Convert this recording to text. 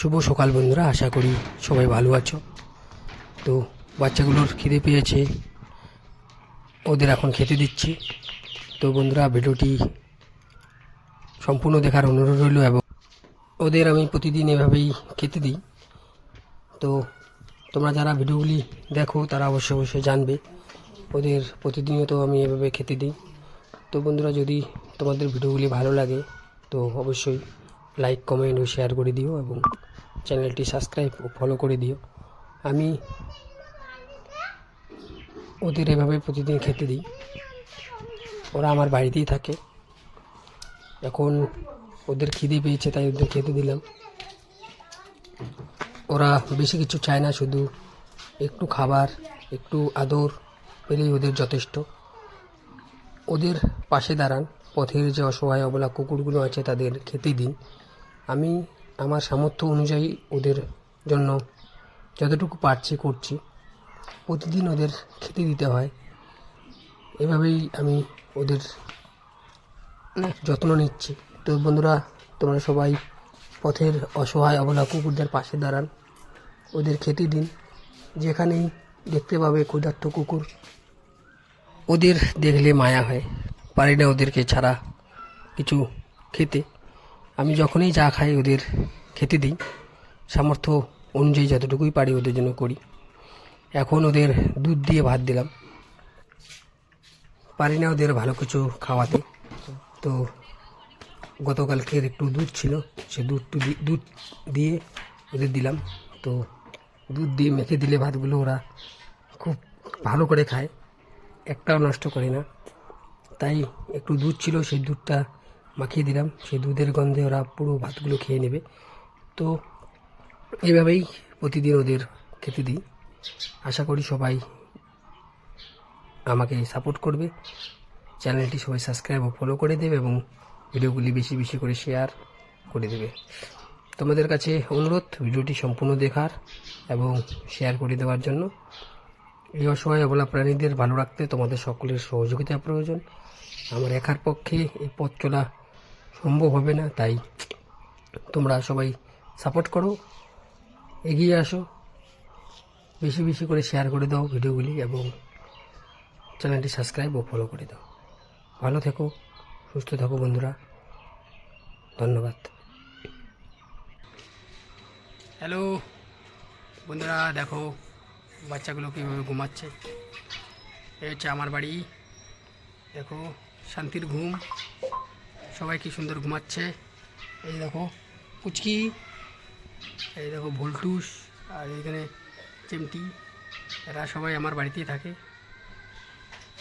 শুভ সকাল বন্ধুরা, আশা করি সবাই ভালো আছো। তো বাচ্চাগুলোর খিদে পেয়েছে, ওদের এখন খেতে দিচ্ছি। তো বন্ধুরা, ভিডিওটি সম্পূর্ণ দেখার অনুরোধ রইল এবং ওদের আমি প্রতিদিন এভাবেই খেতে দিই। তো তোমরা যারা ভিডিওগুলি দেখো তারা অবশ্যই অবশ্যই জানবে ওদের প্রতিদিনই আমি এভাবে খেতে দিই। তো বন্ধুরা, যদি তোমাদের ভিডিওগুলি ভালো লাগে তো অবশ্যই লাইক, কমেন্ট ও শেয়ার করে দিও এবং চ্যানেলটি সাবস্ক্রাইব ও ফলো করে দিও। আমি ওদের এভাবে প্রতিদিন খেতে দিই। ওরা আমার বাড়িতেই থাকে। এখন ওদের খিদে পেয়েছে তাই ওদের খেতে দিলাম। ওরা বেশি কিছু চায় না, শুধু একটু খাবার, একটু আদর পেলেই ওদের যথেষ্ট। ওদের পাশে দাঁড়ান, পথের যে অসহায় অবলা কুকুরগুলো আছে তাদের খেতে দিন। আমি আমার সামর্থ্য অনুযায়ী ওদের জন্য যতটুকু পারছি করছি। প্রতিদিন ওদের খেতে দিতে হয়। এভাবেই আমি ওদের যত্ন নিচ্ছি। তো বন্ধুরা, তোমরা সবাই পথের অসহায় অবলা কুকুরদের পাশে দাঁড়ান, ওদের খেতে দিন। যেখানেই দেখতে পাবে ক্ষুধার্ত কুকুর, ওদের দেখলে মায়া হয়। পারি না ওদেরকে ছাড়া কিছু খেতে। আমি যখনই যা খাই ওদের খেতে দিই। সামর্থ্য অনুযায়ী যতটুকুই পারি ওদের জন্য করি। এখন ওদের দুধ দিয়ে ভাত দিলাম। পারি না ওদের ভালো কিছু খাওয়াতে। তো গতকালকের একটু দুধ ছিল, সে দুধ দিয়ে ওদের দিলাম। তো দুধ দিয়ে মেখে দিলে ভাতগুলো ওরা খুব ভালো করে খায়, একটাও নষ্ট করে না। তাই একটু দুধ ছিল, সেই দুধটা মাখিয়ে দিলাম। সেই দুধের গন্ধে ওরা পুরো ভাতগুলো খেয়ে নেবে। তো এইভাবেই প্রতিদিন ওদের খেতে দিই। আশা করি সবাই আমাকে সাপোর্ট করবে। চ্যানেলটি সবাই সাবস্ক্রাইব ও ফলো করে দেবে এবং ভিডিওগুলি বেশি বেশি করে শেয়ার করে দেবে। তোমাদের কাছে অনুরোধ ভিডিওটি সম্পূর্ণ দেখার এবং শেয়ার করে দেওয়ার জন্য। এই অসহায় অবলা প্রাণীদের ভালো রাখতে তোমাদের সকলের সহযোগিতা প্রয়োজন। আমার একার পক্ষে এই পথ চলা সম্ভব হবে না, তাই তোমরা সবাই সাপোর্ট করো, এগিয়ে আসো, বেশি বেশি করে শেয়ার করে দাও ভিডিওগুলি এবং চ্যানেলটি সাবস্ক্রাইব ও ফলো করে দাও। ভালো থেকো, সুস্থ থাকো বন্ধুরা, ধন্যবাদ। হ্যালো বন্ধুরা, দেখো বাচ্চাগুলো কীভাবে ঘুমাচ্ছে। এই হচ্ছে আমার বাড়ি। দেখো শান্তির ঘুম, সবাই কি সুন্দর ঘুমাচ্ছে। এই দেখো পুচকি, এই দেখো ভোলটুস, আর এখানে চিমটি, এরা সবাই আমার বাড়িতেই থাকে।